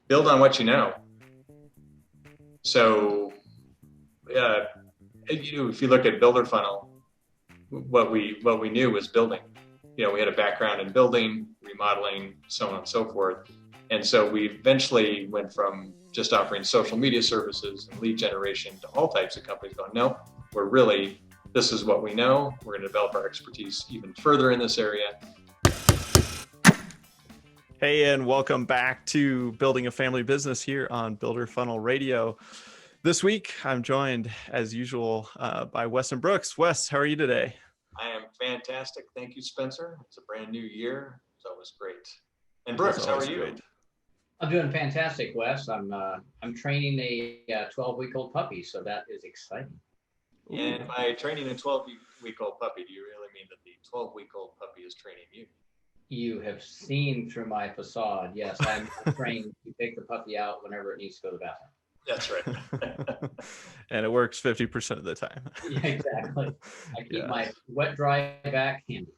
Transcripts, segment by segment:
build on what you know. So, if you look at builder funnel, what we knew was building. We had a background in building, remodeling, so on and so forth. And so we eventually went from just offering social media services and lead generation to all types of companies going, no, this is what we know. We're going to develop our expertise even further in this area. Hey, and welcome back to Building a Family Business here on Builder Funnel Radio. This week, I'm joined, as usual, by Wes and Brooks. Wes, how are you today? I am fantastic. Thank you, Spencer. It's a brand new year. It's always great. And Brooks, how are you? Great. I'm doing fantastic, Wes. I'm training a 12-week-old puppy, so that is exciting. And by training a 12-week-old puppy, do you really mean that the 12-week-old puppy is training you? You have seen through my facade. Yes, I'm trained to take the puppy out whenever it needs to go to the bathroom. That's right. And it works 50% of the time. Yeah, exactly. I keep my wet, dry back handy.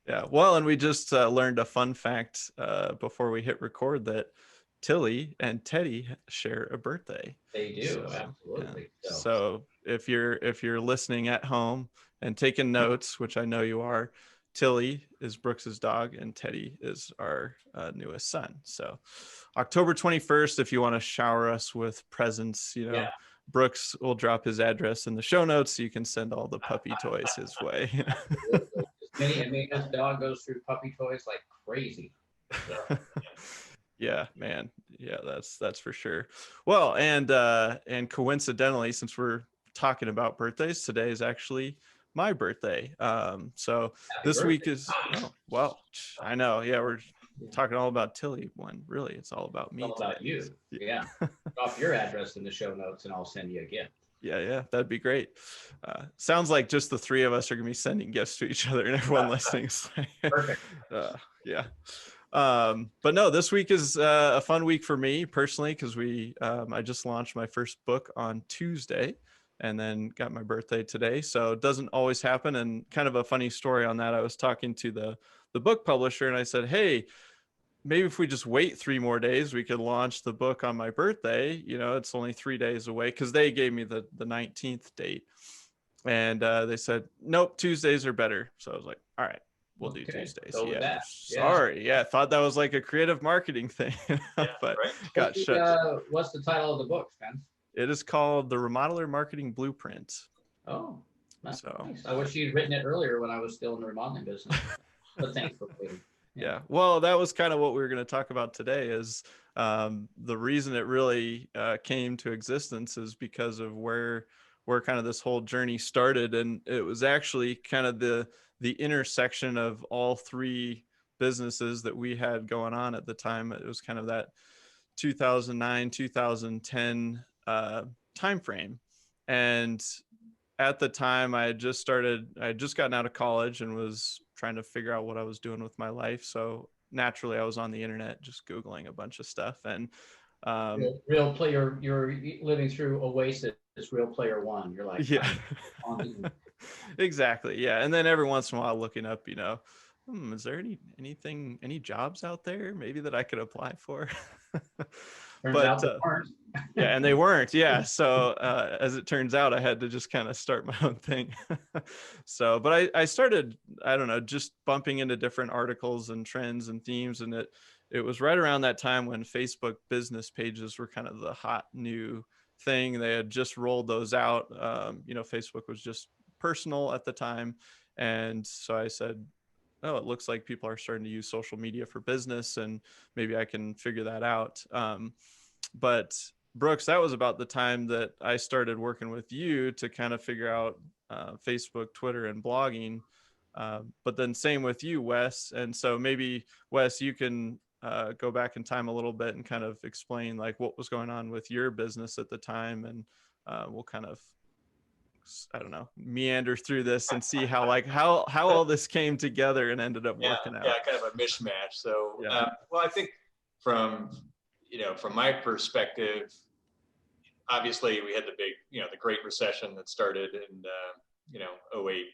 Yeah. Well, and we just learned a fun fact before we hit record that Tilly and Teddy share a birthday. They do, absolutely. Yeah. So if you're listening at home and taking notes, which I know you are, Tilly is Brooks's dog and Teddy is our newest son. So October 21st, if you want to shower us with presents, Brooks will drop his address in the show notes so you can send all the puppy toys his way. This dog goes through puppy toys like crazy. So. Yeah, man. Yeah, that's for sure. Well, and coincidentally, since we're talking about birthdays, today is actually my birthday. So Happy this birthday. week is I know. Yeah, we're talking all about Tilly when really it's all about me. All about you. Yeah. Drop your address in the show notes and I'll send you a gift. Yeah, that'd be great. Sounds like just the three of us are gonna be sending gifts to each other, and everyone listening is like, perfect. Yeah. But no, this week is a fun week for me personally because I just launched my first book on Tuesday, and then got my birthday today. So it doesn't always happen. And kind of a funny story on that, I was talking to the book publisher, and I said, hey, maybe if we just wait 3 more days, we could launch the book on my birthday. It's only 3 days away because they gave me the 19th date. And they said, nope, Tuesdays are better. So I was like, all right, we'll do Tuesdays. Sorry. I thought that was like a creative marketing thing, but got shut. What's the title of the book, Spence? It is called The Remodeler Marketing Blueprint. Oh, nice. I wish you'd written it earlier when I was still in the remodeling business. But thanks for waiting. Yeah. Well, that was kind of what we were going to talk about today is the reason it really came to existence is because of where kind of this whole journey started. And it was actually kind of the intersection of all 3 businesses that we had going on at the time. It was kind of that 2009, 2010 time frame. And at the time I had just gotten out of college and was trying to figure out what I was doing with my life. So naturally I was on the internet, just Googling a bunch of stuff. And real player, you're living through Oasis, Real Player One. You're like, yeah, exactly. Yeah. And then every once in a while looking up, is there any jobs out there maybe that I could apply for? But yeah, and they weren't. Yeah. So as it turns out, I had to just kind of start my own thing. So, but I started, I don't know, just bumping into different articles and trends and themes. And it was right around that time when Facebook business pages were kind of the hot new thing. They had just rolled those out. Facebook was just personal at the time. And so I said, oh, it looks like people are starting to use social media for business and maybe I can figure that out. But Brooks, that was about the time that I started working with you to kind of figure out Facebook, Twitter, and blogging. But then same with you, Wes. And so maybe Wes, you can go back in time a little bit and kind of explain like what was going on with your business at the time. And we'll kind of, I don't know, meander through this and see how all this came together and ended up working out. Yeah, kind of a mishmash. So, well, I think from my perspective, obviously we had the big, the Great Recession that started in, 08.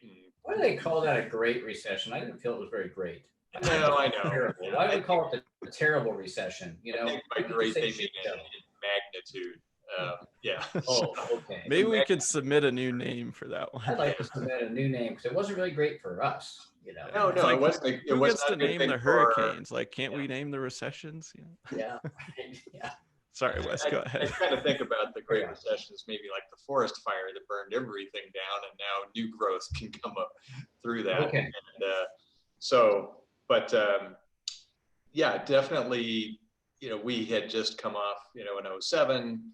Why do they call that a Great Recession? I didn't feel it was very great. No, I know. Terrible. Why do we call it the terrible recession? You I know, think by we great just say they mean shit in show. magnitude. Yeah. Oh, okay. Maybe we could submit a new name for that one. I'd like to submit a new name because it wasn't really great for us. You know. No, It's no, like, it wasn't. It who was gets not to a good name thing the for. hurricanes? Like, can't Yeah. we name the recessions? Yeah. Yeah. Sorry, Wes, go ahead. I kind of think about the Great Recession as maybe like the forest fire that burned everything down, and now new growth can come up through that. Okay. And yeah, definitely. We had just come off, in 07,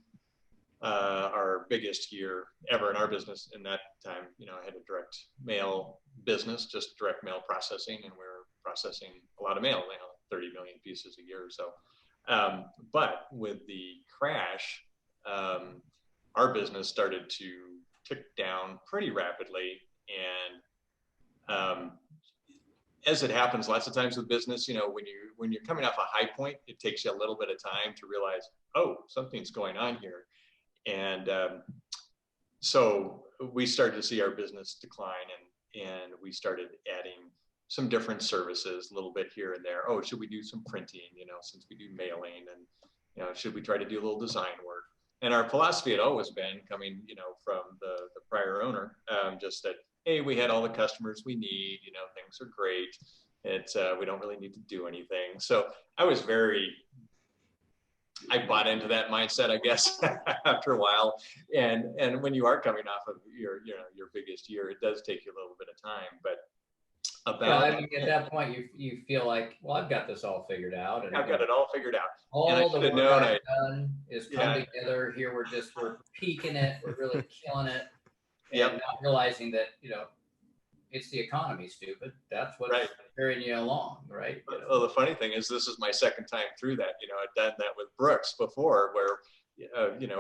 our biggest year ever in our business. In that time, I had a direct mail business, just direct mail processing, and we were processing a lot of mail, 30 million pieces a year or so. But with the crash, our business started to tick down pretty rapidly. And as it happens lots of times with business, when you're coming off a high point, it takes you a little bit of time to realize, oh, something's going on here. And so we started to see our business decline, and we started adding some different services a little bit here and there. Oh, should we do some printing, since we do mailing, and, should we try to do a little design work? And our philosophy had always been coming, from the prior owner, just that, hey, we had all the customers we need, things are great. We don't really need to do anything. So I bought into that mindset, I guess, after a while. And when you are coming off of your biggest year, it does take you a little bit of time, but at that point, you feel like, well, I've got this all figured out. And I've got it all figured out. All the work I've done is come together. Here we're peaking it. We're really killing it. And not realizing that, it's the economy, stupid. That's what's carrying you along, right? Well, the funny thing is, this is my second time through that. I'd done that with Brooks before, where,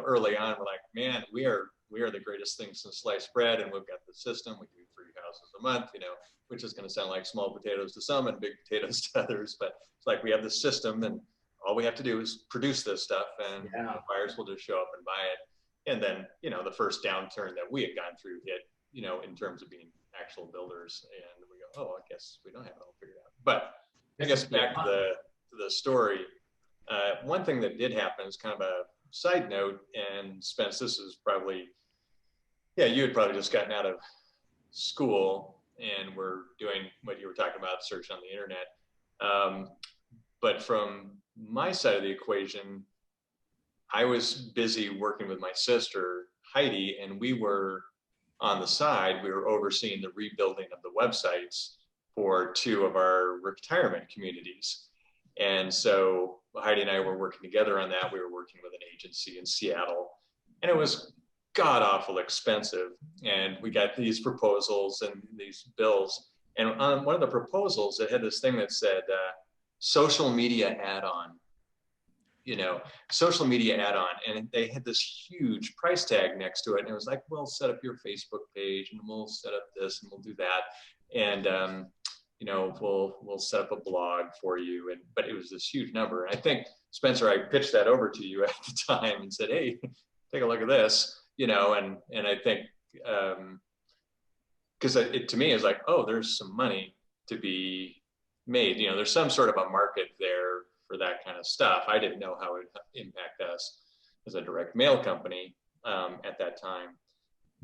early on, we're like, man, we are the greatest thing since sliced bread, and we've got the system. We do 3 houses a month, which is going to sound like small potatoes to some and big potatoes to others. But it's like, we have the system, and all we have to do is produce this stuff, and buyers will just show up and buy it. And then, the first downturn that we had gone through hit, in terms of being actual builders, and we go, oh, I guess we don't have it all figured out. But I guess back to the story, one thing that did happen is kind of a side note, and Spence, this is probably, you had probably just gotten out of school and were doing what you were talking about, search on the internet. But from my side of the equation, I was busy working with my sister, Heidi, and we were on the side, we were overseeing the rebuilding of the websites for 2 of our retirement communities. And so Heidi and I were working together on that. We were working with an agency in Seattle, and it was god awful expensive. And we got these proposals and these bills. And on one of the proposals, it had this thing that said, social media add-on. Social media add-on, and they had this huge price tag next to it, and it was like, well, set up your Facebook page, and we'll set up this, and we'll do that, and we'll set up a blog for you, but it was this huge number. And I think, Spencer, I pitched that over to you at the time and said, hey, take a look at this, and I think because it to me is like, oh, there's some money to be made. There's some sort of a market there for that kind of stuff. I didn't know how it would impact us as a direct mail company at that time.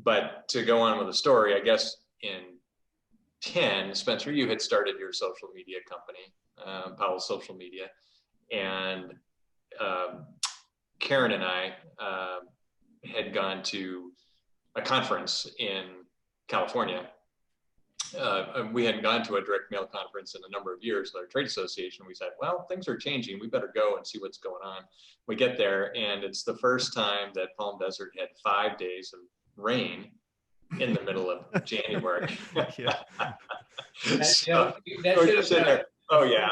But to go on with the story, I guess in 10, Spencer, you had started your social media company, Powell Social Media, and Karen and I had gone to a conference in California. We hadn't gone to a direct mail conference in a number of years with our trade association. We said, well, things are changing. We better go and see what's going on. We get there, and it's the first time that Palm Desert had 5 days of rain in the middle of January. So, we're sitting there, oh yeah.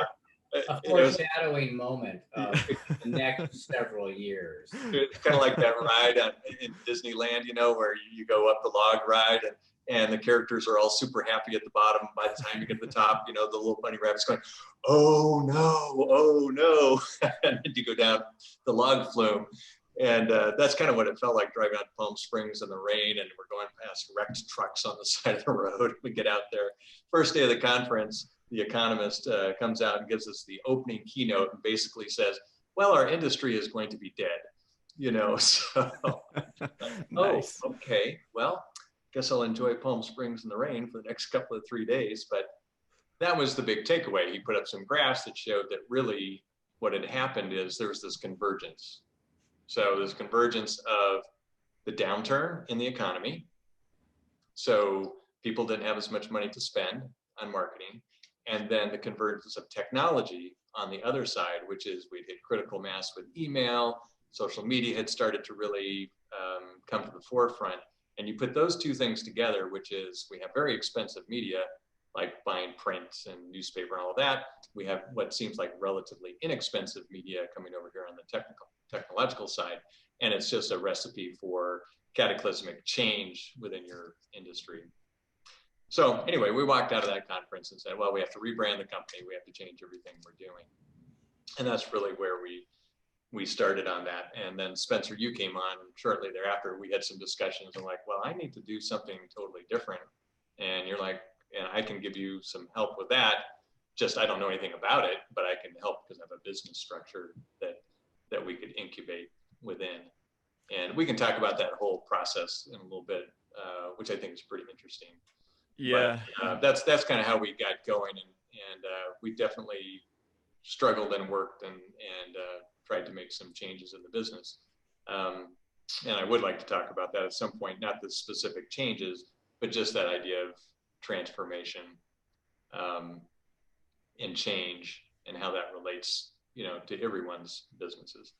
A foreshadowing moment of the next several years. It's kind of like that ride in Disneyland, where you go up the log ride, and the characters are all super happy at the bottom. By the time you get to the top, the little bunny rabbit's going, oh no, and then you go down the log flume. And that's kind of what it felt like driving out to Palm Springs in the rain, and we're going past wrecked trucks on the side of the road. We get out there, first day of the conference, the economist comes out and gives us the opening keynote and basically says, well, our industry is going to be dead, so Nice. oh, okay, well, guess I'll enjoy Palm Springs in the rain for the next couple of 3 days. But that was the big takeaway. He put up some graphs that showed that really what had happened is there was this convergence. So there's convergence of the downturn in the economy. So people didn't have as much money to spend on marketing. And then the convergence of technology on the other side, which is we'd hit critical mass with email, social media had started to really come to the forefront. And you put those two things together, which is we have very expensive media, like buying print and newspaper and all of that. We have what seems like relatively inexpensive media coming over here on the technological side. And it's just a recipe for cataclysmic change within your industry. So anyway, we walked out of that conference and said, well, we have to rebrand the company. We have to change everything we're doing. And that's really where we started on that. And then Spencer, you came on shortly thereafter. We had some discussions and like, well, I need to do something totally different. And you're like, and I can give you some help with that. Just, I don't know anything about it, but I can help because I have a business structure that we could incubate within. And we can talk about that whole process in a little bit, which I think is pretty interesting. Yeah. But, that's kind of how we got going. And we definitely struggled and worked and tried to make some changes in the business. And I would like to talk about that at some point, not the specific changes, but just that idea of transformation and change and how that relates, to everyone's businesses.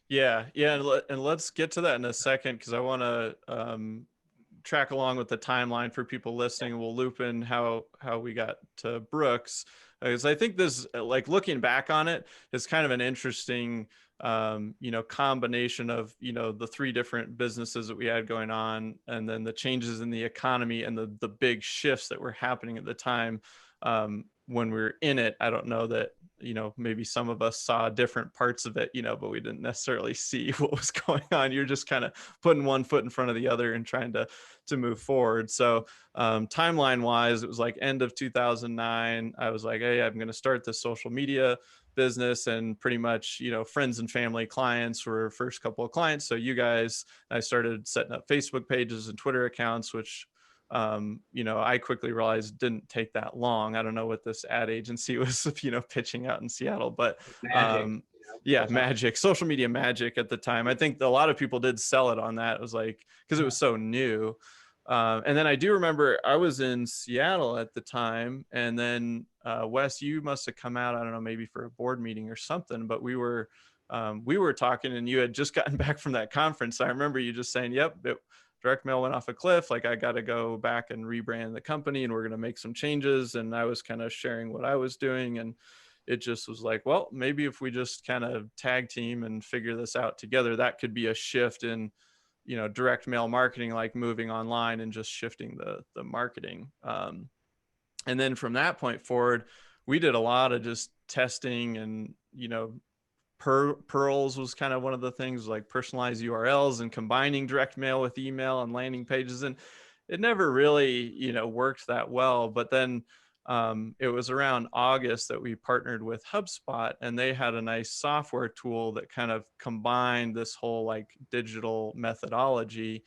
Yeah. And let's get to that in a second, because I want to track along with the timeline for people listening. We'll loop in how we got to Brooks, because I think this, like looking back on it, is kind of an interesting combination of the three different businesses that we had going on, and then the changes in the economy and the big shifts that were happening at the time. When we were in it, I don't know that maybe some of us saw different parts of it, but we didn't necessarily see what was going on. You're just kind of putting one foot in front of the other and trying to move forward. So timeline wise, it was like end of 2009. I was like, hey, I'm going to start this social media business, and pretty much friends and family clients were first couple of clients. So you guys, I started setting up Facebook pages and Twitter accounts, which I quickly realized didn't take that long. I don't know what this ad agency was pitching out in Seattle, but magic, social media magic at the time. I think a lot of people did sell it on that. It was like, because it was so new. And then I do remember I was in Seattle at the time, and then Wes, you must have come out, I don't know, maybe for a board meeting or something, but we were talking, and you had just gotten back from that conference. I remember you just saying, yep, direct mail went off a cliff. Like, I got to go back and rebrand the company, and we're going to make some changes. And I was kind of sharing what I was doing, and it just was like, well, maybe if we just kind of tag team and figure this out together, that could be a shift in direct mail marketing, like moving online and just shifting the marketing. And then from that point forward, we did a lot of just testing, and Pearls was kind of one of the things, like personalized URLs and combining direct mail with email and landing pages. And it never really, worked that well. But then it was around August that we partnered with HubSpot, and they had a nice software tool that kind of combined this whole like digital methodology.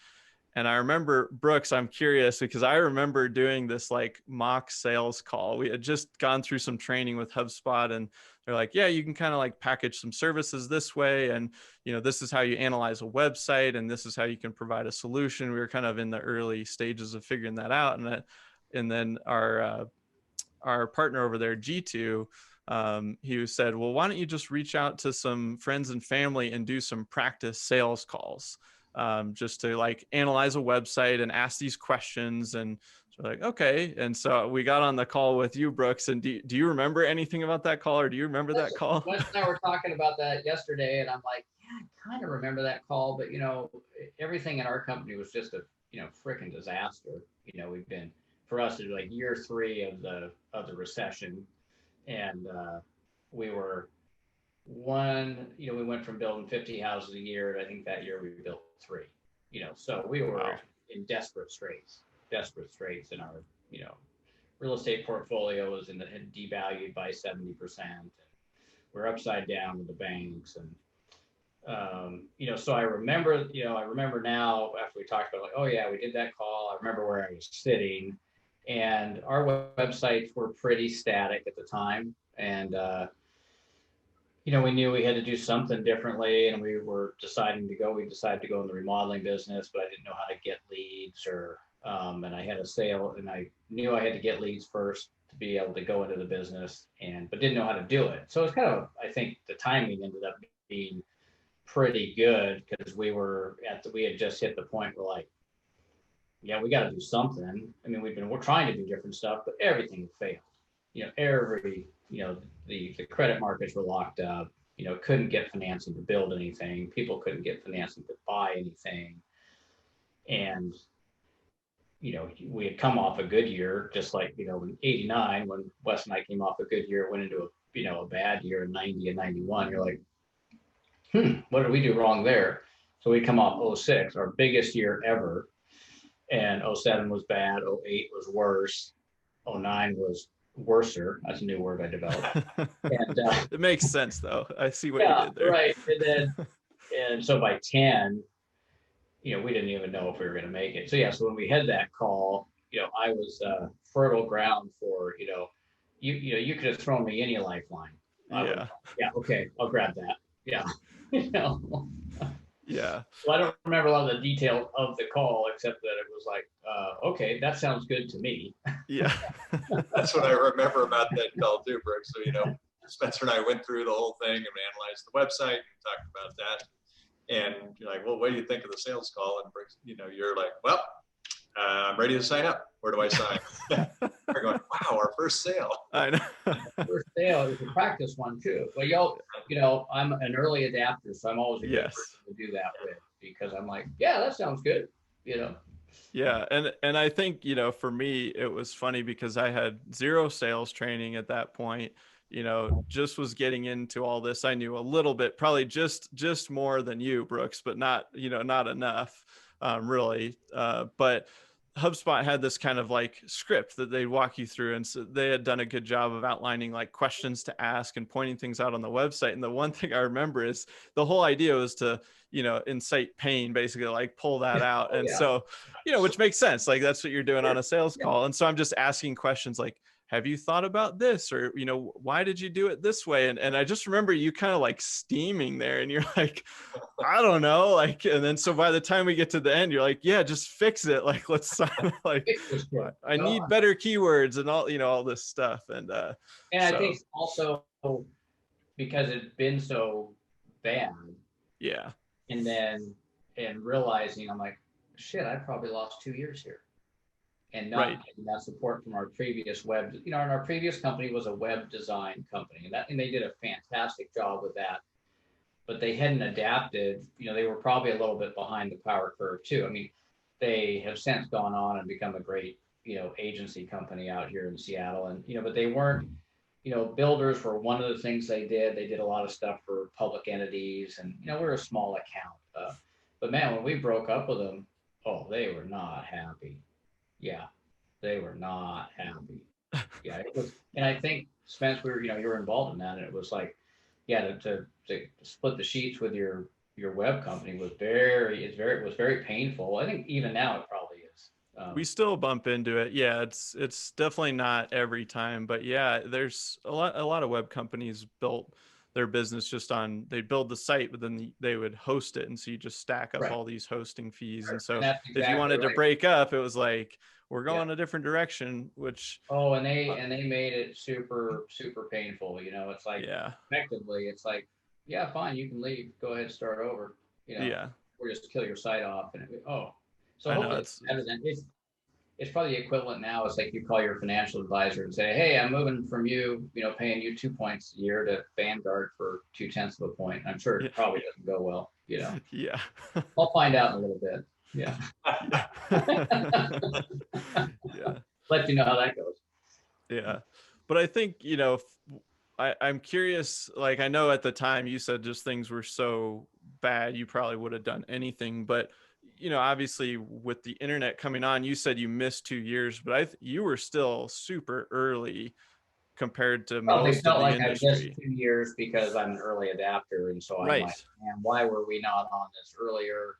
And I remember, Brooks, I'm curious, because I remember doing this like mock sales call. We had just gone through some training with HubSpot, and they're like, yeah, you can kind of like package some services this way. And, this is how you analyze a website, and this is how you can provide a solution. We were kind of in the early stages of figuring that out. And then our partner over there, G2, he said, well, why don't you just reach out to some friends and family and do some practice sales calls, just to like analyze a website and ask these questions. And so like, okay. And so we got on the call with you, Brooks. And do you remember anything about that call, or do you remember that call? Wes and I were talking about that yesterday, and I'm like, yeah, I kind of remember that call, but everything in our company was just a freaking disaster. We've been, for us, it's like year 3 of the recession, and we were we went from building 50 houses a year. I think that year we built 3. So we were in desperate straits in our real estate portfolio was had devalued by 70%. We're upside down with the banks. And, so I remember now after we talked about like, oh yeah, we did that call. I remember where I was sitting, and our websites were pretty static at the time. And, we knew we had to do something differently, and we decided to go in the remodeling business, but I didn't know how to get leads and I had a sale, and I knew I had to get leads first to be able to go into the business, but didn't know how to do it. So it's kind of, I think the timing ended up being pretty good, because we had just hit the point where like, yeah, we got to do something. I mean, we're trying to do different stuff, but everything failed. The credit markets were locked up, couldn't get financing to build anything. People couldn't get financing to buy anything. And, we had come off a good year, just like, in 89, when Wes and I came off a good year, went into a bad year in 90 and 91. You're like, what did we do wrong there? So we come off 06, our biggest year ever. And 07 was bad. 08 was worse. 09 was worser. That's a new word I developed. And it makes sense though. I see what you did there. Right. And so by 10, we didn't even know if we were going to make it. So when we had that call, I was fertile ground for, you could have thrown me any lifeline. Okay, I'll grab that. Yeah. Yeah. So I don't remember a lot of the details of the call, except that it was like, okay, that sounds good to me. Yeah. That's what I remember about that call too, Brooks. So, Spencer and I went through the whole thing and analyzed the website and talked about that. And you're like, well, what do you think of the sales call? And Brooks, you're like, well, I'm ready to sign up. Where do I sign? We're going, wow, our first sale. I know. First sale is a practice one too. But I'm an early adapter, so I'm always a good person to do that with, because I'm like, yeah, that sounds good. Yeah, and I think for me it was funny because I had zero sales training at that point. Just was getting into all this. I knew a little bit, probably just more than you, Brooks, but not not enough, really. But HubSpot had this kind of like script that they'd walk you through. And so they had done a good job of outlining like questions to ask and pointing things out on the website. And the one thing I remember is the whole idea was to, incite pain, basically like pull that out. And so, which makes sense. Like that's what you're doing on a sales call. And so I'm just asking questions like, have you thought about this? Or, why did you do it this way? And I just remember you kind of like steaming there and you're like, I don't know. Like, and then so by the time we get to the end, you're like, yeah, just fix it. Like, let's like, I need better keywords and all, all this stuff. And I think also because it's been so bad. Yeah. And realizing I'm like, shit, I probably lost 2 years here. And not getting that support from our previous web, and our previous company was a web design company, and they did a fantastic job with that, but they hadn't adapted. They were probably a little bit behind the power curve too. I mean, they have since gone on and become a great, agency company out here in Seattle, and but they weren't, builders were one of the things they did. They did a lot of stuff for public entities, and we're a small account, but man, when we broke up with them, they were not happy. Yeah, they were not happy. Yeah, it was, and I think Spence, you were involved in that, and it was like, to split the sheets with your web company was very painful. I think even now it probably is. We still bump into it. Yeah, it's definitely not every time, but yeah, there's a lot of web companies built their business just on, they build the site, but then they would host it. And so you just stack up all these hosting fees. And so if you wanted to break up, it was like, we're going a different direction, which. And they made it super, super painful. It's like, effectively, it's like, yeah, fine, you can leave, go ahead, start over, or just kill your site off. And so hopefully it's evident. It's probably the equivalent now. It's like you call your financial advisor and say, hey, I'm moving from you, paying you 2 points a year to Vanguard for 0.2 of a point. I'm sure it probably doesn't go well, Yeah. I'll find out in a little bit. Yeah. Yeah. Let you know how that goes. Yeah. But I think, I'm curious, like, I know at the time you said just things were so bad, you probably would have done anything, but you know, obviously with the internet coming on, you said you missed 2 years, but you were still super early compared to Probably most of felt the like I missed industry. 2 years because I'm an early adapter. And so I'm Right. like, man, why were we not on this earlier?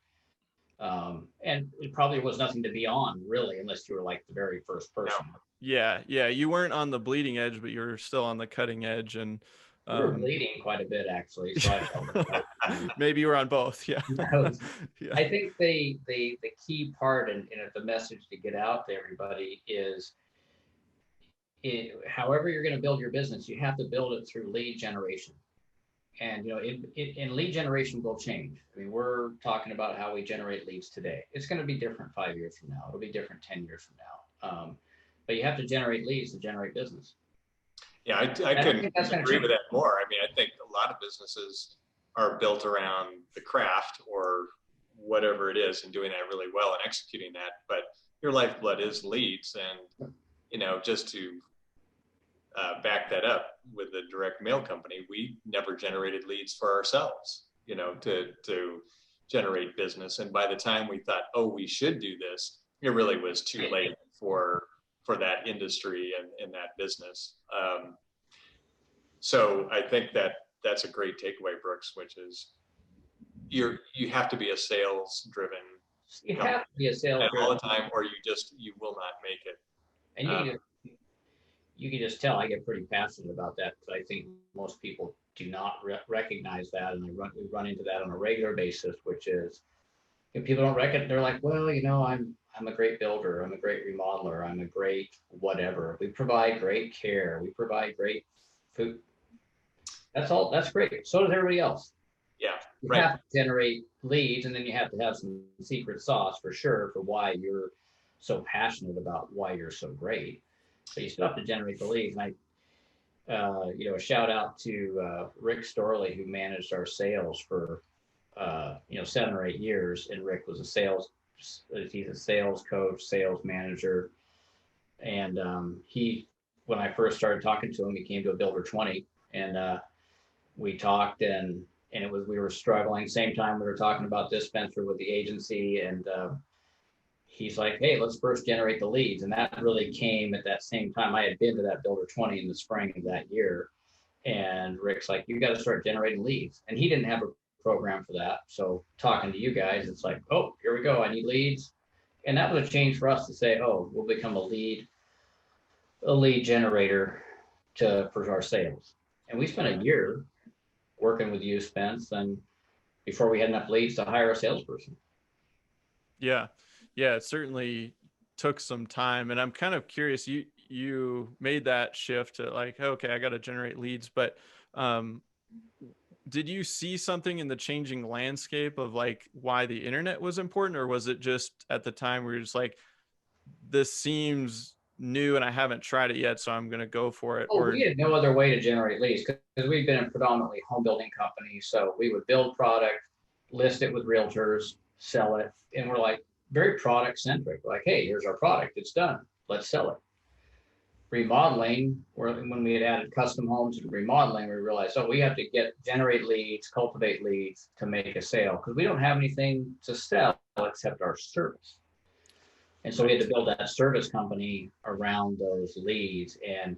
And it probably was nothing to be on really, unless you were like the very first person. No. Yeah. Yeah. You weren't on the bleeding edge, but you're still on the cutting edge. And we were bleeding quite a bit actually. So I felt maybe you were on both. Yeah. Yeah. I think the key part and the message to get out to everybody is however you're going to build your business, you have to build it through lead generation. And, you know, in lead generation will change. I mean, we're talking about how we generate leads today. It's going to be different 5 years from now. It'll be different 10 years from now. But you have to generate leads to generate business. Yeah, I couldn't agree with that more. I mean, I think a lot of businesses are built around the craft or whatever it is and doing that really well and executing that. But your lifeblood is leads. And, you know, just to back that up with the direct mail company, we never generated leads for ourselves, you know, to generate business. And by the time we thought, oh, we should do this, it really was too late for that industry and that business. So I think that's a great takeaway, Brooks, which is you have to be a sales driven. You have to be a sales all the time, or you will not make it. And you can just tell I get pretty passionate about that because I think most people do not recognize that, and we run into that on a regular basis, which is if people don't recognize, they're like, well, you know, I'm a great builder, I'm a great remodeler, I'm a great whatever. We provide great care, we provide great food. That's all. That's great. So does everybody else. Yeah, you have to generate leads, and then you have to have some secret sauce for sure for why you're so passionate about why you're so great. But you still have to generate the leads. And you know, a shout out to Rick Storley, who managed our sales for 7 or 8 years. And Rick was he's a sales coach, sales manager. And when I first started talking to him, he came to a Builder 20, and we talked, and we were struggling. Same time we were talking about this venture with the agency, and he's like, hey, let's first generate the leads. And that really came at that same time. I had been to that Builder 20 in the spring of that year. And Rick's like, you got to start generating leads. And he didn't have a program for that. So talking to you guys, it's like, oh, here we go. I need leads. And that was a change for us to say, oh, we'll become a lead generator for our sales. And we spent a year working with you, Spence, and before we had enough leads to hire a salesperson. Yeah. Yeah, it certainly took some time. And I'm kind of curious, you made that shift to like, okay, I got to generate leads, but did you see something in the changing landscape of like why the internet was important? Or was it just at the time where you're just like, this seems new and I haven't tried it yet, so I'm going to go for it? We had no other way to generate leads because we've been a predominantly home building company. So we would build product, list it with realtors, sell it. And we're like, very product centric, like, hey, here's our product, it's done, let's sell it. Remodeling, when we had added custom homes and remodeling, we realized, we have to generate leads, cultivate leads to make a sale, because we don't have anything to sell except our service. And so we had to build that service company around those leads. And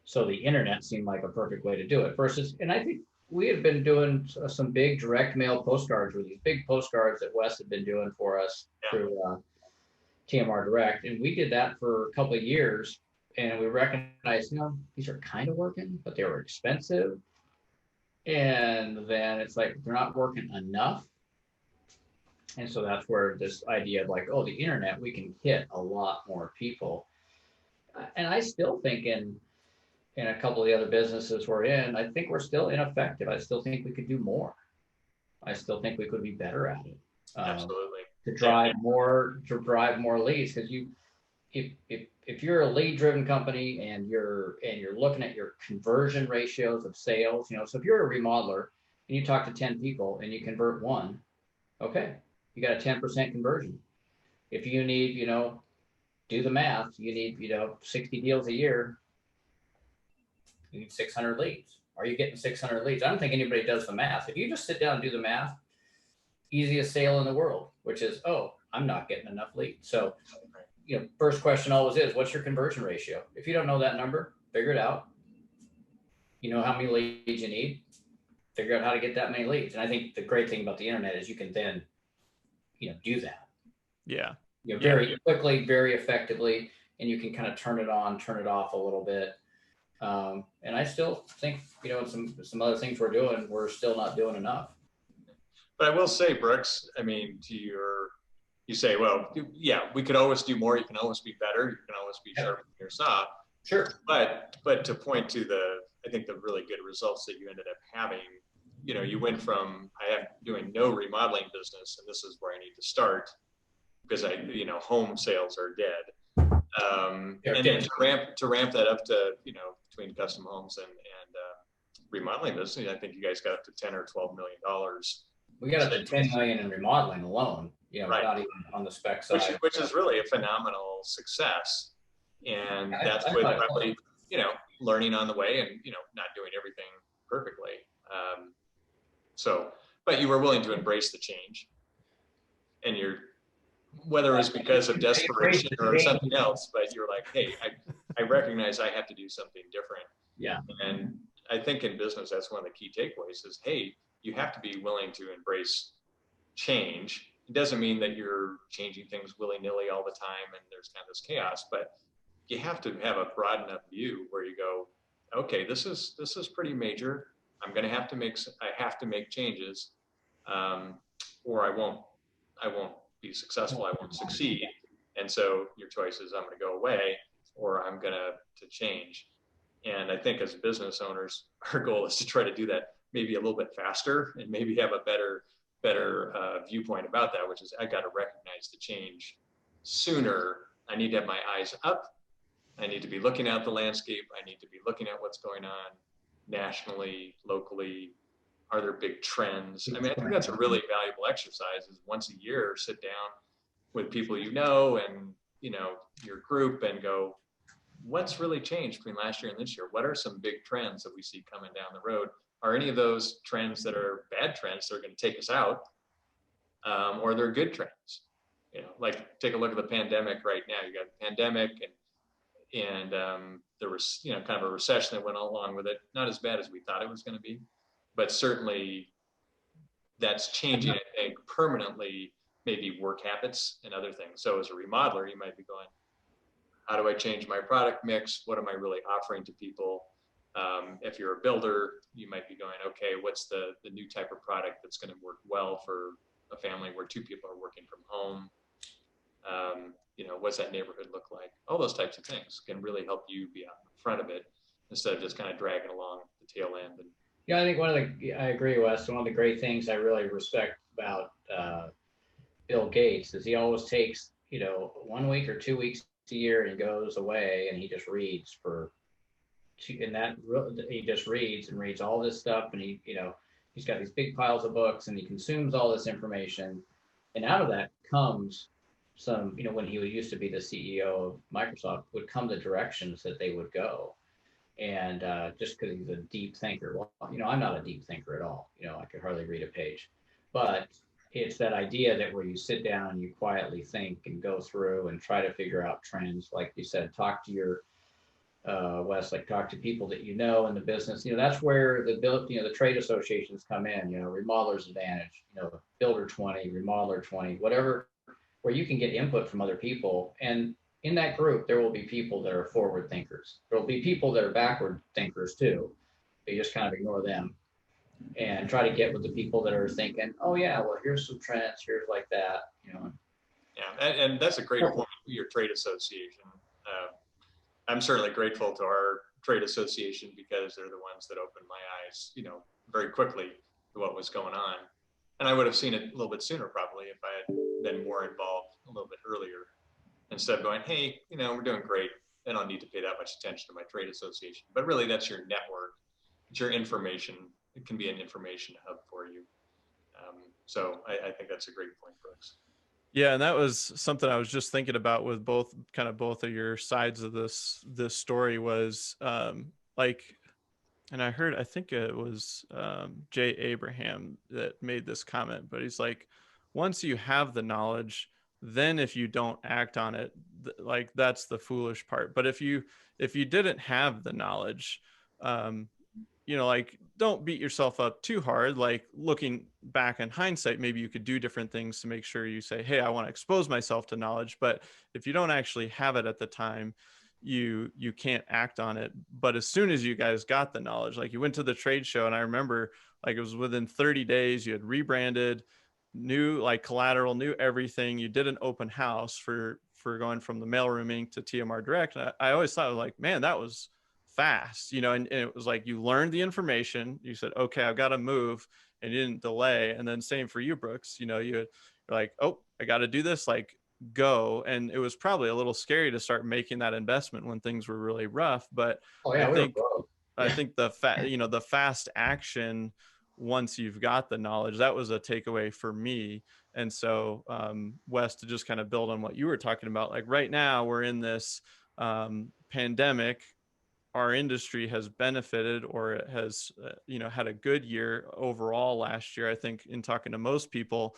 so the internet seemed like a perfect way to do it and I think we had been doing some big direct mail postcards, or these big postcards that Wes had been doing for us through TMR Direct. And we did that for a couple of years, and we recognized, these are kind of working, but they were expensive. And then it's like, they're not working enough. And so that's where this idea of like, the internet, we can hit a lot more people. And I still think in a couple of the other businesses we're in, I think we're still ineffective. I still think we could do more. I still think we could be better at it. Absolutely. To drive more leads, because if you're a lead driven company and you're looking at your conversion ratios of sales, so if you're a remodeler and you talk to 10 people and you convert one, okay, you got a 10% conversion. If you need, do the math, you need, 60 deals a year. You need 600 leads. Are you getting 600 leads? I don't think anybody does the math. If you just sit down and do the math, easiest sale in the world, which is, oh, I'm not getting enough leads. So, first question always is, what's your conversion ratio? If you don't know that number, figure it out. You know how many leads you need, figure out how to get that many leads. And I think the great thing about the internet is you can then, do that. Yeah. Very quickly, very effectively, and you can kind of turn it on, turn it off a little bit. And I still think, some other things we're doing, we're still not doing enough. But I will say, Brooks, I mean, you say, well, yeah, we could always do more. You can always be better. You can always be sharper than your saw. Sure. But to point to I think the really good results that you ended up having, you went from, I am doing no remodeling business, and this is where I need to start because home sales are dead. And then to ramp that up to, between custom homes and remodeling business, I think you guys got up to $10 or $12 million. We got up to 10 million in remodeling alone, right. Not even on the spec side. Which is really a phenomenal success. And that's with probably, learning on the way and, not doing everything perfectly. But you were willing to embrace the change, and whether it was because of desperation or something else, but you're like, hey, I recognize I have to do something different. Yeah. And I think in business, that's one of the key takeaways is, hey, you have to be willing to embrace change. It doesn't mean that you're changing things willy-nilly all the time and there's kind of this chaos, but you have to have a broad enough view where you go, okay, this is pretty major. I have to make changes, or I won't be successful. I won't succeed. And so your choice is, I'm going to go away, or I'm going to change. And I think as business owners, our goal is to try to do that maybe a little bit faster and maybe have a better viewpoint about that, which is I got to recognize the change sooner. I need to have my eyes up. I need to be looking at the landscape. I need to be looking at what's going on nationally, locally. Are there big trends? I mean, I think that's a really valuable exercise is once a year, sit down with people and your group and go, what's really changed between last year and this year? What are some big trends that we see coming down the road? Are any of those trends that are bad trends that are going to take us out? Or they're good trends? Like take a look at the pandemic right now. You got the pandemic and there was, kind of a recession that went along with it. Not as bad as we thought it was going to be, but certainly that's changing, I think, permanently, maybe work habits and other things. So as a remodeler, you might be going, how do I change my product mix? What am I really offering to people? If you're a builder, you might be going, okay, what's the new type of product that's going to work well for a family where two people are working from home? What's that neighborhood look like? All those types of things can really help you be out in front of it instead of just kind of dragging along the tail end. Yeah, I think I agree, Wes. One of the great things I really respect about Bill Gates is he always takes, 1 week or 2 weeks a year and goes away and he just reads he just reads all this stuff, and he's got these big piles of books and he consumes all this information, and out of that comes some, when he used to be the CEO of Microsoft, would come the directions that they would go. And just because he's a deep thinker, well, I'm not a deep thinker at all. I could hardly read a page, but it's that idea that where you sit down and you quietly think and go through and try to figure out trends, like you said, talk to your Wes, talk to people that in the business. That's where the trade associations come in. Remodelers Advantage, Builder 20, Remodeler 20, whatever, where you can get input from other people. And in that group, there will be people that are forward thinkers. There will be people that are backward thinkers too. You just kind of ignore them and try to get with the people that are thinking, oh yeah, well, here's some trends, here's like that, Yeah, and that's a great point, your trade association. I'm certainly grateful to our trade association because they're the ones that opened my eyes, very quickly to what was going on. And I would have seen it a little bit sooner probably if I had been more involved a little bit earlier. Instead of going, hey, we're doing great. I don't need to pay that much attention to my trade association. But really, that's your network. It's your information. It can be an information hub for you. So I think that's a great point, Brooks. Yeah, and that was something I was just thinking about with both of your sides of this story was And I heard, I think it was Jay Abraham that made this comment, but he's like, once you have the knowledge, then if you don't act on it, like that's the foolish part. But if you didn't have the knowledge, um, you know, like don't beat yourself up too hard. Like looking back in hindsight, maybe you could do different things to make sure you say, hey, I want to expose myself to knowledge. But if you don't actually have it at the time, you can't act on it. But as soon as you guys got the knowledge, like you went to the trade show, and I remember like it was within 30 days, you had rebranded, new like collateral, new everything. You did an open house for going from the mailroom Inc. to TMR Direct. And I always thought, like, man, that was fast, you know, and it was like you learned the information, you said, okay, I've got to move, and you didn't delay. And then same for you, Brooks, you know, you're like, oh, I got to do this, like go. And it was probably a little scary to start making that investment when things were really rough. But Oh yeah, I think the fast action, once you've got the knowledge, that was a takeaway for me. And so Wes, to just kind of build on what you were talking about, like right now we're in this pandemic. Our industry has benefited, or it has had a good year overall last year, I think, in talking to most people.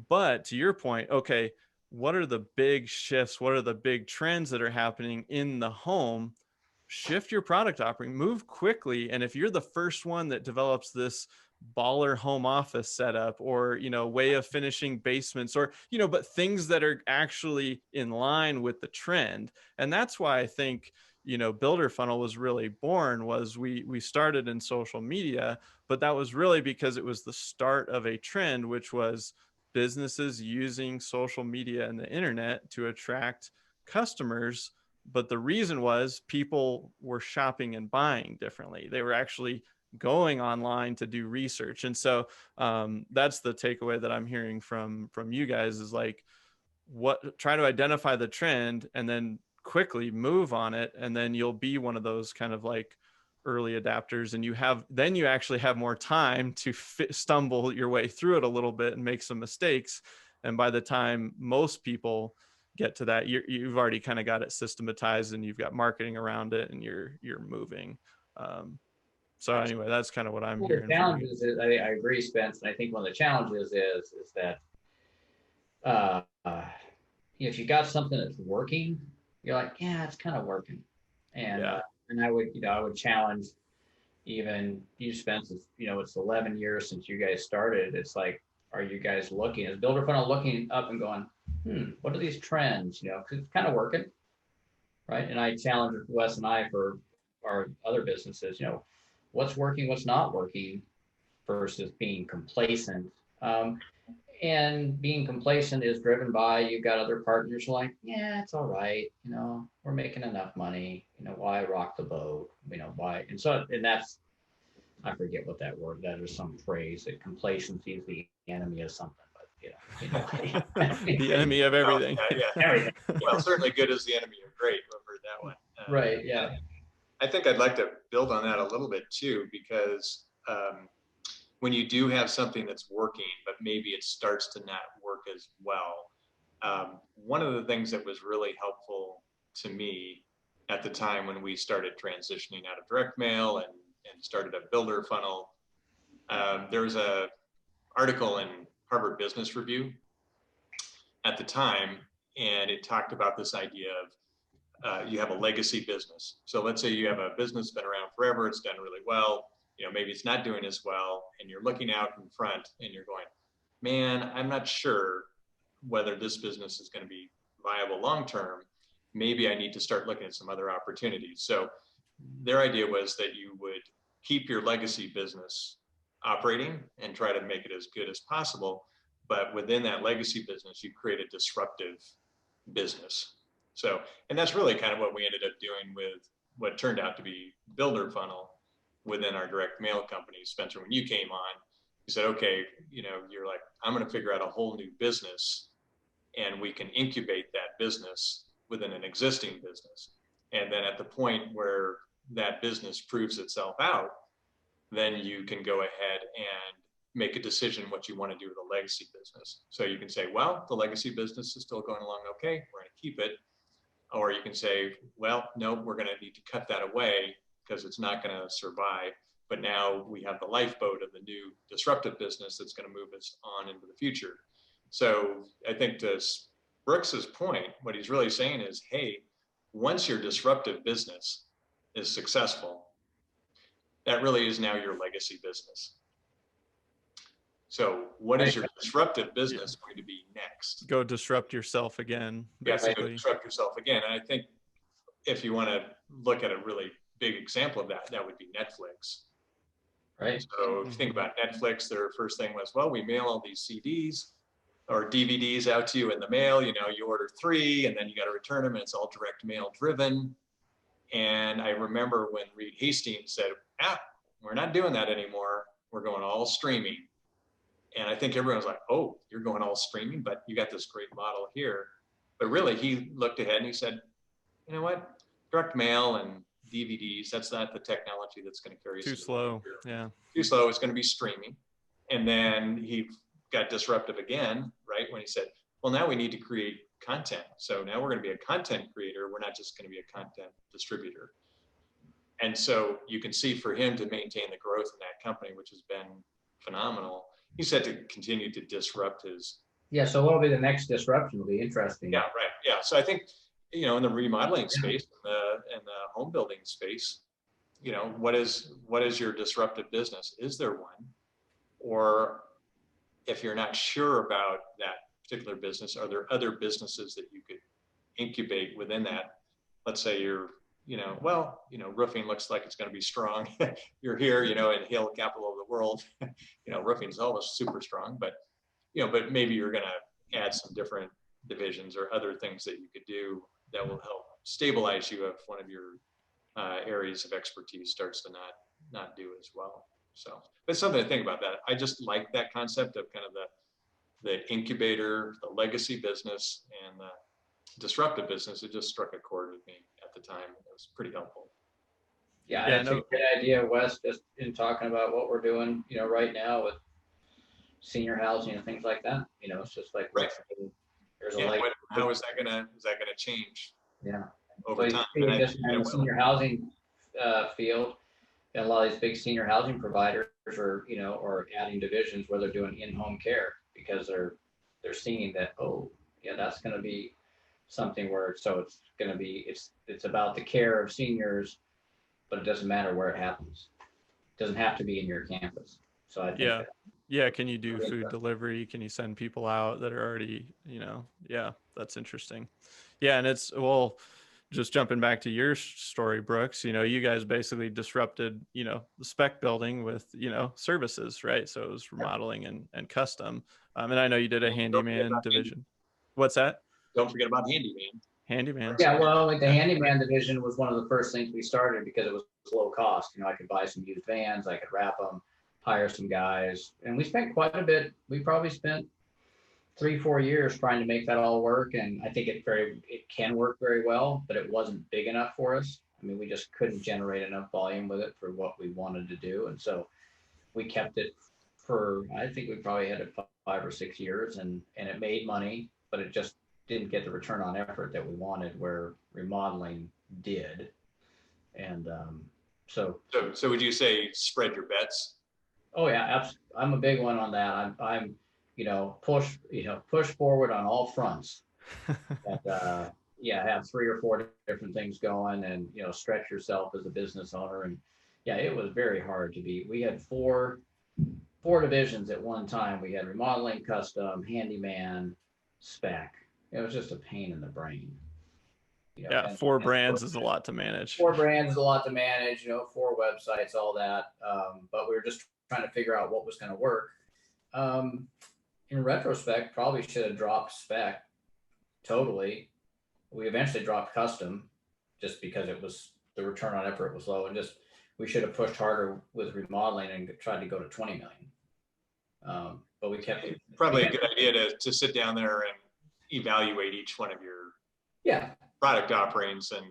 But to your point, okay, what are the big shifts, what are the big trends that are happening in the home? Shift your product offering, move quickly. And if you're the first one that develops this baller home office setup, or way of finishing basements, or but things that are actually in line with the trend. And that's why I think Builder Funnel was really born. Was we started in social media, but that was really because it was the start of a trend, which was businesses using social media and the internet to attract customers. But the reason was people were shopping and buying differently. They were actually going online to do research. And so that's the takeaway that I'm hearing from you guys, is like, try to identify the trend and then quickly move on it. And then you'll be one of those kind of like early adapters, and you actually have more time to stumble your way through it a little bit and make some mistakes. And by the time most people get to that, you've already kind of got it systematized, and you've got marketing around it, and you're moving. So anyway, that's kind of what I'm hearing. The challenge is, I agree, Spence. And I think one of the challenges is that if you got something that's working, you're like, yeah, it's kind of working. And and I would challenge even you, Spence. It's 11 years since you guys started. It's like, are you guys looking, is Builder Funnel looking up and going, what are these trends? Because it's kind of working, right? And I challenge Wes and I for our other businesses, what's working, what's not working, versus being complacent. And being complacent is driven by, you've got other partners like, yeah, it's all right. We're making enough money. Why rock the boat? Why? And that's, I forget what that word, that is some phrase that complacency is the enemy of something, but the enemy of everything. Everything. Well, certainly good is the enemy of great. I've heard that one. Right. Yeah. I think I'd like to build on that a little bit too, because when you do have something that's working, but maybe it starts to not work as well. One of the things that was really helpful to me at the time when we started transitioning out of direct mail and started a Builder Funnel, there was a article in Harvard Business Review at the time, and it talked about this idea of you have a legacy business. So let's say you have a business been around forever, it's done really well, maybe it's not doing as well, and you're looking out in front and you're going, man, I'm not sure whether this business is going to be viable long-term. Maybe I need to start looking at some other opportunities. So their idea was that you would keep your legacy business operating and try to make it as good as possible. But within that legacy business, you create a disruptive business. So, and that's really kind of what we ended up doing with what turned out to be Builder Funnel within our direct mail company. Spencer, when you came on, you said, okay, you're like, I'm going to figure out a whole new business, and we can incubate that business within an existing business. And then at the point where that business proves itself out, then you can go ahead and make a decision what you want to do with the legacy business. So you can say, well, the legacy business is still going along okay, we're going to keep it. Or you can say, well, no, we're going to need to cut that away because it's not going to survive. but now we have the lifeboat of the new disruptive business that's going to move us on into the future. So I think to Brooks's point, what he's really saying is, hey, once your disruptive business is successful, that really is now your legacy business. So what is your disruptive business going to be next? Go disrupt yourself again, basically. You have to go disrupt yourself again. And I think if you want to look at a really big example of that, that would be Netflix. Right. So if you think about Netflix, their first thing was, well, we mail all these CDs or DVDs out to you in the mail. You know, you order 3 and then you got to return them, and it's all direct mail driven. And I remember when Reed Hastings said, we're not doing that anymore. We're going all streaming. And I think everyone was like, oh, you're going all streaming, but you got this great model here. But really, he looked ahead and he said, you know what? Direct mail and DVDs, that's not the technology that's going to carry us. Too slow. Yeah. Too slow. It's going to be streaming. And then he got disruptive again, right? When he said, well, now we need to create content. So now we're going to be a content creator. We're not just going to be a content distributor. And so you can see for him to maintain the growth in that company, which has been phenomenal, he said to continue to disrupt his. Yeah. So what'll be the next disruption? Will be interesting. Yeah. Right. Yeah. So I think, you know, in the remodeling space, in the home building space, you know, what is your disruptive business? Is there one? Or if you're not sure about that particular business, are there other businesses that you could incubate within that? Let's say you're, you know, well, you know, roofing looks like it's going to be strong. You're here, you know, in Hill, capital of the world. You know, roofing is always super strong, but, you know, but maybe you're going to add some different divisions or other things that you could do that will help stabilize you if one of your areas of expertise starts to not do as well. So, but something to think about that. I just like that concept of kind of the incubator, the legacy business, and the disruptive business. It just struck a chord with me at the time. It was pretty helpful. Yeah, it's a great idea, Wes, just in talking about what we're doing, you know, right now with senior housing and things like that. You know, it's just like, right. There's how is that gonna change? Yeah. Over so time. In the senior housing field, and a lot of these big senior housing providers are, you know, are adding divisions where they're doing in-home care because they're seeing that, oh, yeah, that's going to be something where, so it's going to be, it's about the care of seniors, but it doesn't matter where it happens. It doesn't have to be in your campus. So I think yeah. Can you do food delivery? Can you send people out that are already, you know, yeah, that's interesting. Yeah. And it's, well, just jumping back to your story, Brooks, you know, you guys basically disrupted, you know, the spec building with, you know, services, right? So it was remodeling and custom. And I know you did a handyman division. What's that? Don't forget about handyman. Handyman. Yeah, well, like the handyman division was one of the first things we started because it was low cost. You know, I could buy some used vans, I could wrap them, hire some guys, and we spent quite a bit. We probably spent 3-4 years trying to make that all work, and I think it can work very well, but it wasn't big enough for us. I mean, we just couldn't generate enough volume with it for what we wanted to do, and so we kept it for, I think we probably had it 5 or 6 years, and it made money, but it just didn't get the return on effort that we wanted, where remodeling did. And so would you say spread your bets? Oh yeah, I'm a big one on that. I'm you know, push forward on all fronts. And, have 3 or 4 different things going, and, you know, stretch yourself as a business owner. And yeah, it was very hard to be. We had four divisions at one time. We had remodeling, custom, handyman, spec. It was just a pain in the brain. You know, yeah, 4 brands is a lot to manage. 4 brands is a lot to manage. You know, 4 websites, all that. But we were just trying to figure out what was going to work. In retrospect, probably should have dropped spec totally. We eventually dropped custom just because it was, the return on effort was low, and just we should have pushed harder with remodeling and tried to go to 20 million. But we kept it. Probably a good idea to sit down there and evaluate each one of your product offerings and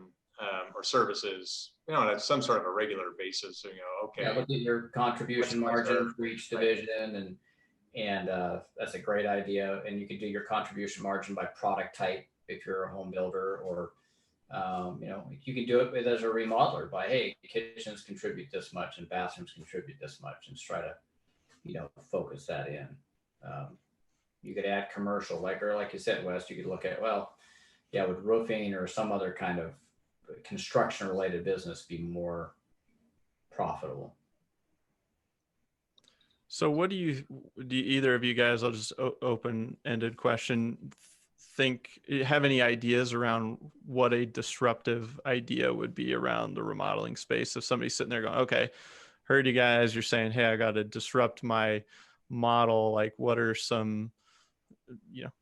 or services, you know, on some sort of a regular basis. So, you know, okay. Yeah, look at your contribution margin for each division, and that's a great idea. And you can do your contribution margin by product type if you're a home builder, or You can do it with as a remodeler by, hey, kitchens contribute this much and bathrooms contribute this much, and try to, focus that in. You could add commercial, like you said, Wes, you could look at, well, yeah, would roofing or some other kind of construction related business be more profitable? So what do you either of you guys, I'll just open-ended question, have any ideas around what a disruptive idea would be around the remodeling space? If somebody's sitting there going, okay, heard you guys, you're saying, hey, I got to disrupt my model. Like, what are some,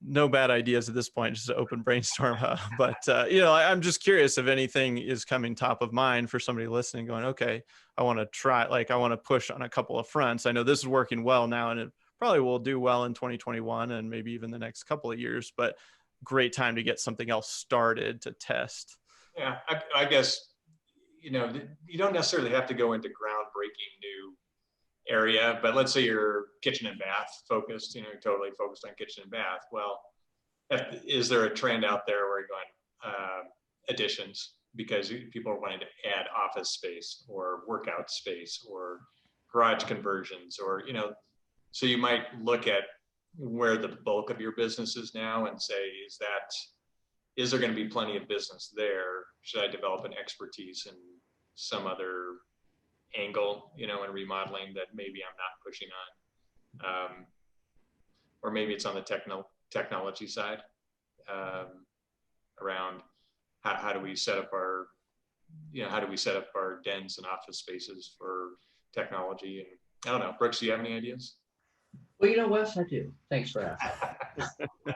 no bad ideas at this point, just an open brainstorm. But I'm just curious if anything is coming top of mind for somebody listening going, okay, I want to try, I want to push on a couple of fronts. I know this is working well now, and it probably will do well in 2021 and maybe even the next couple of years, but great time to get something else started to test. Yeah, I guess, you don't necessarily have to go into groundbreaking new area, but let's say you're kitchen and bath focused, totally focused on kitchen and bath. Well, is there a trend out there where you're going additions because people are wanting to add office space or workout space or garage conversions, or, so you might look at where the bulk of your business is now and say, is there going to be plenty of business there? Should I develop an expertise in some other angle, in remodeling that maybe I'm not pushing on? Or maybe it's on the technology side, around how do we set up our, dens and office spaces for technology? And I don't know, Brooks, do you have any ideas? Well, Wes, I do. Thanks for asking.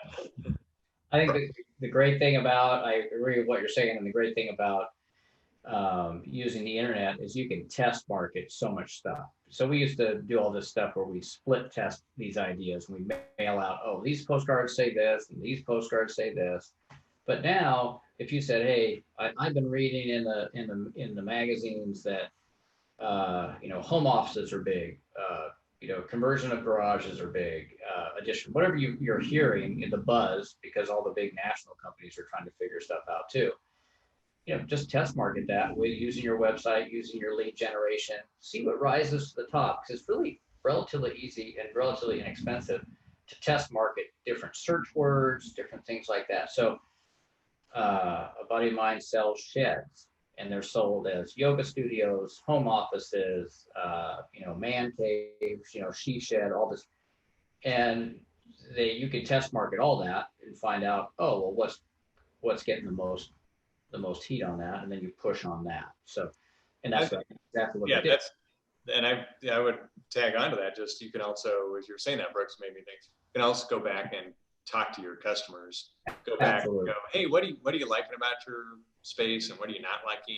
I think the great thing about, I agree with what you're saying, and the great thing about using the internet is you can test market so much stuff. So we used to do all this stuff where we split test these ideas, and we mail out, oh, these postcards say this, and these postcards say this. But now, if you said, hey, I've been reading in the magazines that home offices are big, conversion of garages are big, addition, whatever you're hearing in the buzz, because all the big national companies are trying to figure stuff out too. Just test market that with using your website, using your lead generation, see what rises to the top, because it's really relatively easy and relatively inexpensive to test market different search words, different things like that. So a buddy of mine sells sheds, and they're sold as yoga studios, home offices, man caves, she shed, all this. And you can test market all that and find out, oh, well, what's getting the most heat on that, and then you push on that. So, and that's exactly what we did. And I would tag on to that. Just, you can also, as you're saying that, Brooks, made me think, you can also go back and talk to your customers. Go back Absolutely. And go, hey, what are you liking about your space, and what are you not liking,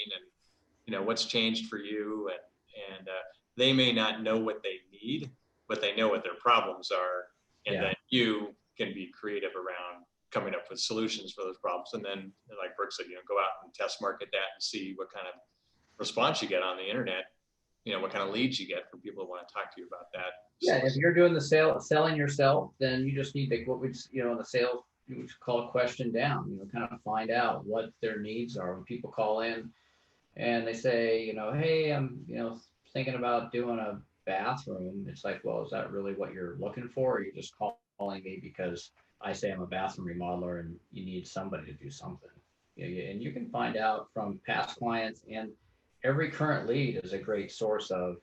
and what's changed for you, and they may not know what they need, but they know what their problems are, and then you can be creative around coming up with solutions for those problems. And then, like Brooks said, go out and test market that and see what kind of response you get on the internet, what kind of leads you get from people who want to talk to you about that. Yeah, if you're doing the selling yourself, then you just need to, what we, in the sales, we would call a question down, kind of find out what their needs are. When people call in and they say, hey, I'm, thinking about doing a bathroom. It's like, well, is that really what you're looking for? Or are you just calling me because I say I'm a bathroom remodeler and you need somebody to do something? And you can find out from past clients, and every current lead is a great source of,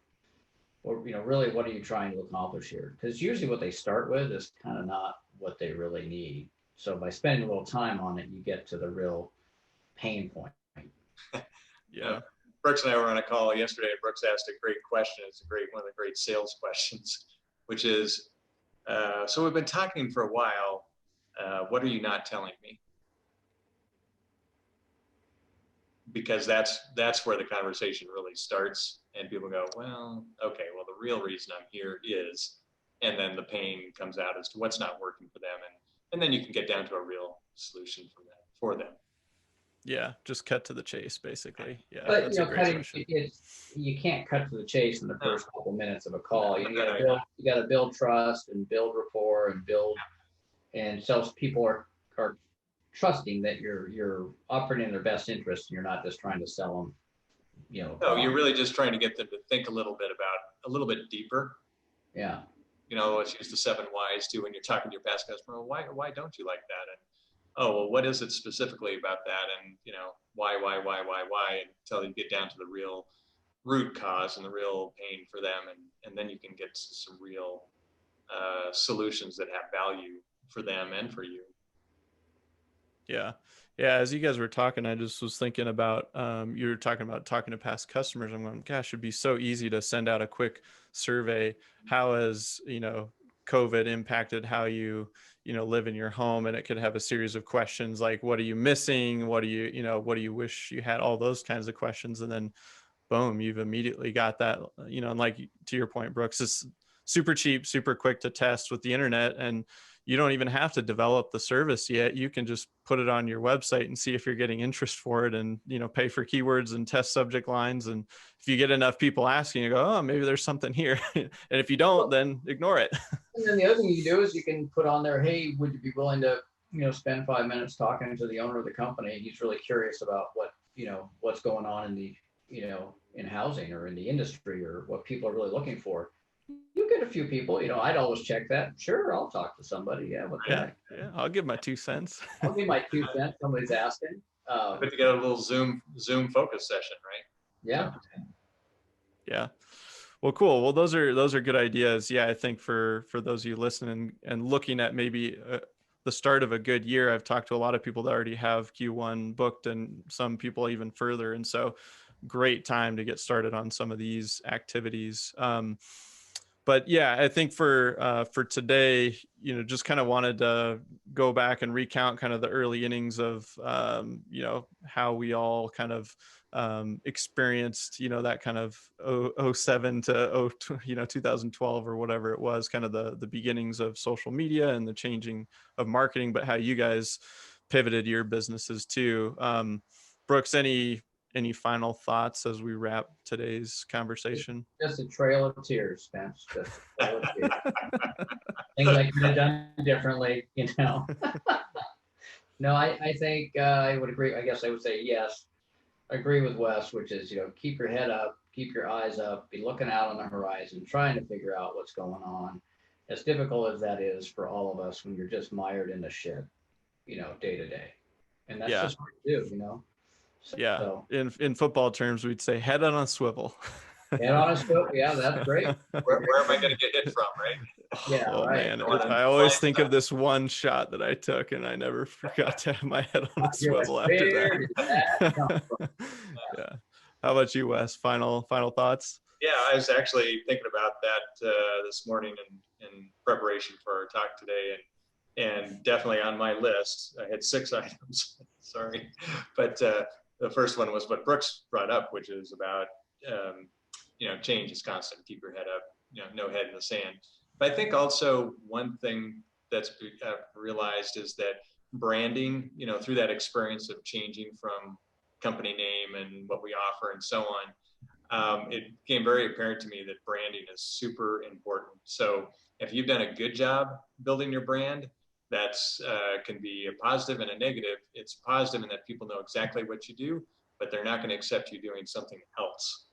really, what are you trying to accomplish here? Because usually what they start with is kind of not what they really need. So by spending a little time on it, you get to the real pain point. Yeah. Brooks and I were on a call yesterday, and Brooks asked a great question. It's one of the great sales questions, which is, so we've been talking for a while. What are you not telling me? Because that's where the conversation really starts, and people go, well, okay, well, the real reason I'm here is, and then the pain comes out as to what's not working for them, and then you can get down to a real solution for them. Yeah, just cut to the chase, basically. Yeah, but you can't cut to the chase in the first couple minutes of a call. You got to build trust and build rapport and build. And salespeople are trusting that you're operating in their best interest, and you're not just trying to sell them, No, you're really just trying to get them to think a little bit deeper. Yeah. Let's use the 7 whys too when you're talking to your past customer. Well, why don't you like that? And oh, well, what is it specifically about that? And why, until you get down to the real root cause and the real pain for them, and then you can get to some real solutions that have value for them and for you. Yeah. Yeah. As you guys were talking, I just was thinking about, you were talking about talking to past customers. I'm going, gosh, it'd be so easy to send out a quick survey. How has, COVID impacted how you live in your home? And it could have a series of questions like, what are you missing? What do you wish you had? All those kinds of questions. And then boom, you've immediately got that, and like to your point, Brooks, it's super cheap, super quick to test with the internet. And you don't even have to develop the service yet. You can just put it on your website and see if you're getting interest for it, and pay for keywords and test subject lines. And if you get enough people asking, you go, oh, maybe there's something here. And if you don't, then ignore it. And then the other thing you do is you can put on there, hey, would you be willing to spend 5 minutes talking to the owner of the company? He's really curious about what's going on in the in housing or in the industry, or what people are really looking for. You get a few people, I'd always check that. Sure, I'll talk to somebody. Yeah, yeah, I'll give my 2 cents. I'll give my 2 cents. Somebody's asking. Put together a little Zoom focus session, right? Yeah. Yeah. Well, cool. Well, those are good ideas. Yeah, I think for those of you listening and looking at maybe the start of a good year, I've talked to a lot of people that already have Q1 booked, and some people even further. And so, great time to get started on some of these activities. But yeah, I think for today, just kind of wanted to go back and recount kind of the early innings of, how we all kind of experienced, that kind of 07 to 2012 or whatever it was, kind of the beginnings of social media and the changing of marketing, but how you guys pivoted your businesses too. Brooks, any final thoughts as we wrap today's conversation? Just a trail of tears, Spence. Just a trail of tears. Things I could have done differently, No, I think I would agree. I guess I would say yes. I agree with Wes, which is, keep your head up, keep your eyes up, be looking out on the horizon, trying to figure out what's going on. As difficult as that is for all of us when you're just mired in the shit, day to day. And that's just what we do, Yeah. So, in football terms, we'd say head on a swivel. Head on a swivel. Yeah, that's great. Where am I going to get hit from, right? Yeah, oh, right. Man. I always think of this one shot that I took, and I never forgot to have my head on a swivel after that. Yeah. How about you, Wes? Final thoughts? Yeah, I was actually thinking about that this morning in preparation for our talk today, and definitely on my list, I had 6 items. Sorry, but the first one was what Brooks brought up, which is about change is constant. Keep your head up. No head in the sand. But I think also one thing that's realized is that branding, through that experience of changing from company name and what we offer and so on, it became very apparent to me that branding is super important. So if you've done a good job building your brand, that's can be a positive and a negative. It's positive in that people know exactly what you do, but they're not going to accept you doing something else.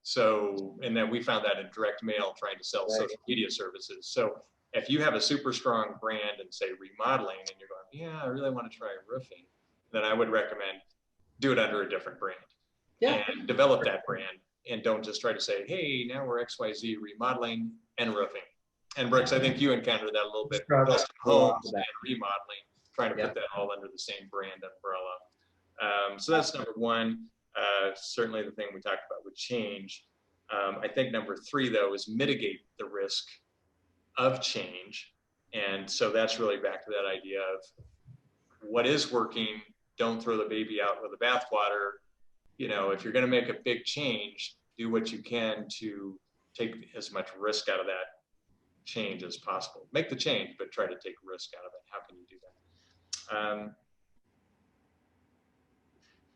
So, and then we found that in direct mail trying to sell social media services. So if you have a super strong brand and say remodeling, and you're going, yeah, I really want to try roofing, then I would recommend do it under a different brand. Yeah. And develop that brand, and don't just try to say, hey, now we're XYZ remodeling and roofing. And Brooks, I think you encountered that a little bit. Custom homes and remodeling, trying to put that all under the same brand umbrella. So that's number one. Certainly the thing we talked about with change. I think number 3, though, is mitigate the risk of change. And so that's really back to that idea of what is working, don't throw the baby out with the bathwater. If you're going to make a big change, do what you can to take as much risk out of that change as possible. Make the change, but try to take risk out of it. How can you do that?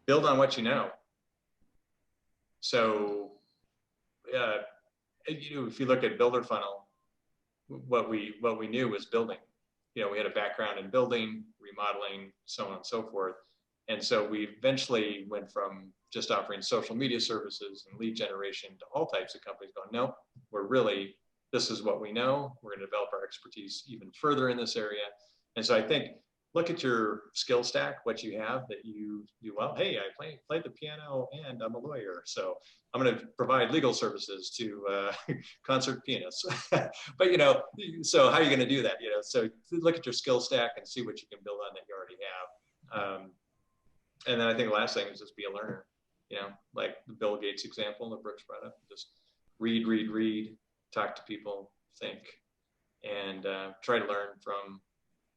Build on what you know. So, if you look at Builder Funnel, what we knew was building. we had a background in building, remodeling, so on and so forth. And so we eventually went from just offering social media services and lead generation to all types of companies going, no, this is what we know. We're going to develop our expertise even further in this area. And so I think, look at your skill stack, what you have that you do well. Hey, I played the piano and I'm a lawyer. So I'm going to provide legal services to concert pianists. But, so how are you going to do that? So look at your skill stack and see what you can build on that you already have. And then I think the last thing is just be a learner, like the Bill Gates example that Brooks brought up. Just read, talk to people, think, and try to learn from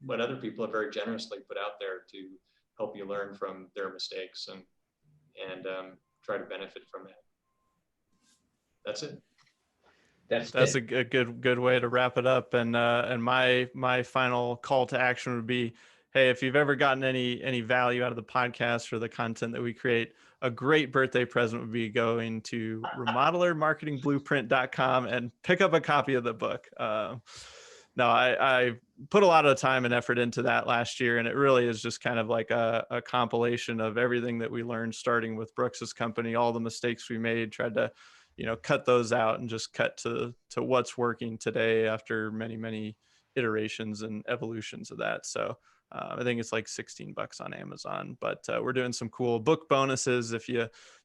what other people have very generously put out there to help you learn from their mistakes and try to benefit from that. That's it. That's a good way to wrap it up. And my final call to action would be, hey, if you've ever gotten any value out of the podcast or the content that we create, a great birthday present would be going to remodelermarketingblueprint.com and pick up a copy of the book. No, I put a lot of time and effort into that last year, and it really is just kind of like a compilation of everything that we learned, starting with Brooks's company, all the mistakes we made, tried to, cut those out and just cut to what's working today after many, many iterations and evolutions of that. So I think it's like $16 on Amazon, but we're doing some cool book bonuses.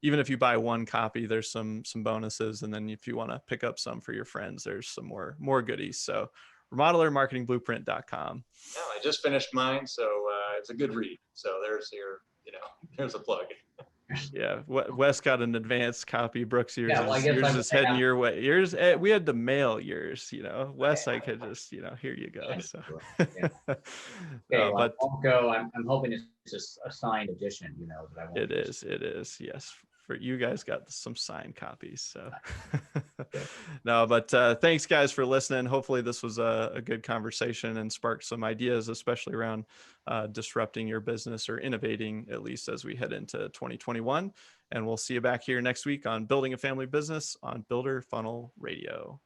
Even if you buy one copy, there's some bonuses. And then if you want to pick up some for your friends, there's some more goodies. So remodelermarketingblueprint.com. No, I just finished mine. So it's a good read. So there's there's a plug. Yeah, Wes got an advanced copy. Brooks, yours is heading your way. Yours, we had to mail yours. Wes, I could just, here you go. So, yeah. Okay, but I won't go. I'm hoping it's just a signed edition. That I won't. It is. Yes, for you guys got some signed copies. So, no, but thanks guys for listening. Hopefully this was a good conversation and sparked some ideas, especially around disrupting your business or innovating, at least as we head into 2021. And we'll see you back here next week on Building a Family Business on Builder Funnel Radio.